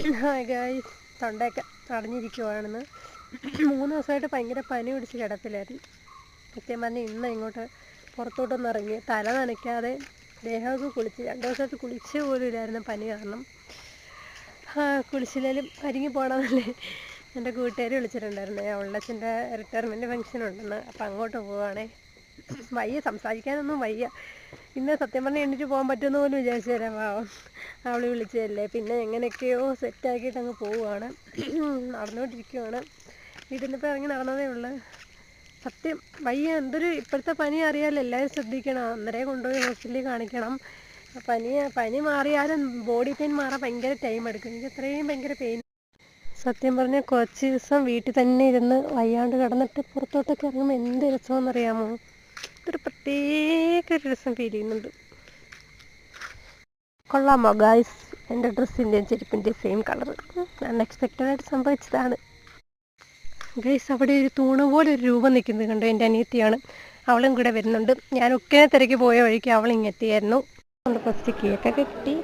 Hi guys, തൊണ്ടയൊക്കെ അടഞ്ഞിരിക്കുവാണെന്ന്. 3 ദിവസമായിട്ട് ഭയങ്കര പനി പിടിച്ച് കിടപ്പിലായിരുന്നു. സത്യം പറഞ്ഞാൽ ഇന്ന് ഇങ്ങോട്ട് പുറത്തോട്ടൊന്നും ഇറങ്ങി തല നനയ്ക്കാതെ ദേഹമൊക്കെ കുളിച്ച് 2 ദിവസമായിട്ട് കുളിച്ച് പോലും ഇല്ലായിരുന്നു പനി കാരണം. കുളിച്ചില്ലേലും ഒരുങ്ങി പോകണമെന്നല്ലേ എൻ്റെ കൂട്ടുകാർ വിളിച്ചിട്ടുണ്ടായിരുന്നു. അവളുടെ റിട്ടയർമെൻറ്റ് ഫംഗ്ഷൻ ഉണ്ടെന്ന്. അപ്പം അങ്ങോട്ട് പോവുകയാണേ. വയ്യ, സംസാരിക്കാനൊന്നും വയ്യ. ഇന്ന് സത്യം പറഞ്ഞാൽ എണീറ്റ് പോകാൻ പറ്റുമെന്ന് പോലും വിചാരിച്ചു തരാം. പാവം അവൾ വിളിച്ചതല്ലേ. പിന്നെ എങ്ങനെയൊക്കെയോ സെറ്റാക്കിയിട്ട് അങ്ങ് പോവുകയാണ്. നടന്നുകൊണ്ടിരിക്കുകയാണ്. വീട്ടിൽ നിന്നിപ്പോൾ ഇറങ്ങി നടന്നതേ ഉള്ളൂ. സത്യം വയ്യ. എന്തൊരു ഇപ്പോഴത്തെ പനി അറിയാമല്ലോ, എല്ലാവരും ശ്രദ്ധിക്കണം. അന്നേരം കൊണ്ടുപോയി ഹോസ്പിറ്റലിൽ കാണിക്കണം. പനി മാറിയാലും ബോഡി പെയിൻ മാറാൻ ഭയങ്കര ടൈം എടുക്കും. എനിക്ക് അത്രയും ഭയങ്കര പെയിൻ. സത്യം പറഞ്ഞാൽ കുറച്ച് ദിവസം വീട്ടിൽ തന്നെ ഇരുന്ന് വയ്യാണ്ട് കിടന്നിട്ട് പുറത്തോട്ടൊക്കെ ഇറങ്ങുമ്പോൾ എന്ത് രസമെന്നറിയാമോ? ഇതൊരു പ്രത്യേക ഒരു രസം ഫീൽ ചെയ്യുന്നുണ്ട്. കൊള്ളാമോ ഗായ്സ്? എൻ്റെ ഡ്രസ്സിൻ്റെയും ചെരുപ്പിൻ്റെയും സെയിം കളർ അൺഎക്സ്പെക്റ്റഡായിട്ട് സംഭവിച്ചതാണ്. ഗൈസ്, അവിടെ ഒരു തൂണ് പോലെ ഒരു രൂപം നിൽക്കുന്നത് കണ്ടു. എൻ്റെ അനിയത്തിയാണ്, അവളും കൂടെ വരുന്നുണ്ട്. ഞാൻ ഒക്കെ തിരക്ക് പോയ വഴിക്ക് അവൾ ഇങ്ങെത്തിയായിരുന്നു. കൊണ്ട് കുറച്ച് കേക്കൊക്കെ കിട്ടി.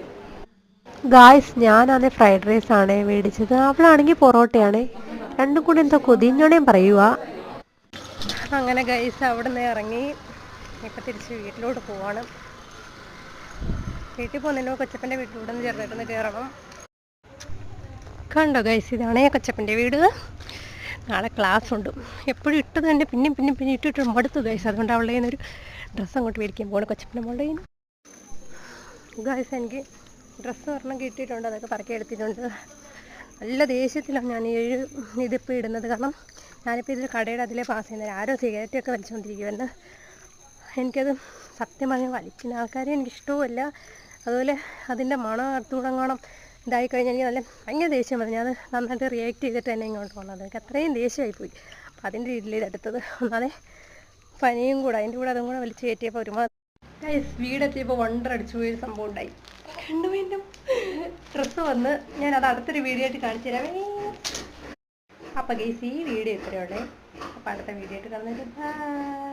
ഗായ്സ്, ഞാനാണേ ഫ്രൈഡ് റൈസ് ആണ് മേടിച്ചത്, അവളാണെങ്കിൽ പൊറോട്ടയാണ്. രണ്ടും കൂടി എന്തോ കൊതിഞ്ഞോണേം പറയുക. അങ്ങനെ ഗൈസ് അവിടെ നിന്ന് ഇറങ്ങി ഇപ്പം തിരിച്ച് വീട്ടിലോട്ട് പോവാണ്. വീട്ടിൽ പോകുന്നതിനോ കൊച്ചപ്പൻ്റെ വീട്ടിലൂടെ ഒന്ന് ചെറുതായിട്ടൊന്ന് കയറണം. കണ്ടോ ഗൈസ്, ഇതാണേ കൊച്ചപ്പൻ്റെ വീട്. നാളെ ക്ലാസ് ഉണ്ട്. എപ്പോഴും ഇട്ടത് തന്നെ പിന്നെ ഇട്ടിട്ട് മടുത്തു ഗൈസ്. അതുകൊണ്ട് അവളുടെ കയ്യിൽ നിന്നൊരു ഡ്രസ്സ് അങ്ങോട്ട് മേടിക്കാൻ പോകണം, കൊച്ചപ്പൻ്റെ മോളുടെ കയ്യിൽ നിന്ന്. ഗൈസ്, എനിക്ക് ഡ്രസ്സ് ഒരെണ്ണം കിട്ടിയിട്ടുണ്ട്, അതൊക്കെ പറക്കി എടുത്തിട്ടുണ്ട്. നല്ല ദേഷ്യത്തിലാണ് ഞാൻ ഇതിപ്പോൾ ഇടുന്നത്. കാരണം ഞാനിപ്പോൾ ഇതിൽ കടയുടെ അതിലേ പാസ് ചെയ്യുന്നത്. ആരോ സിഗരറ്റൊക്കെ വലിച്ചുകൊണ്ടിരിക്കുമെന്ന്. എനിക്കത് സത്യം പറഞ്ഞാൽ വലിക്കുന്ന ആൾക്കാരെ എനിക്കിഷ്ടവുമല്ല. അതുപോലെ അതിൻ്റെ മണം തുടങ്ങണം ഇതായിക്കഴിഞ്ഞാൽ എനിക്ക് ഭയങ്കര ദേഷ്യം വന്നു. ഞാൻ നന്നായിട്ട് റിയാക്ട് ചെയ്തിട്ട് തന്നെ ഇങ്ങോട്ട് പോകുന്നത്. എനിക്ക് അത്രയും ദേഷ്യമായിപ്പോയി. അപ്പം അതിൻ്റെ രീതിയിൽ ഇതെടുത്തത്. ഒന്നാതെ പനിയും കൂടെ അതിൻ്റെ കൂടെ അതും കൂടെ വലിച്ചു കയറ്റിയപ്പോൾ ഒരുമാതിരി വീടെത്തിയപ്പോൾ വണ്ടർ അടിച്ചു പോയൊരു സംഭവം ഉണ്ടായി. കണ്ടു വീണ്ടും ഡ്രസ്സ് വന്ന് ഞാനത് അടുത്തൊരു വീഡിയോ ആയിട്ട് കാണിച്ചു തരാമേ. അപ്പം ഗൈസ്, ഈ വീഡിയോ ഇത്രയുള്ളേ. അപ്പം അടുത്ത വീഡിയോ ആയിട്ട് കാണുന്നത്. ബൈ.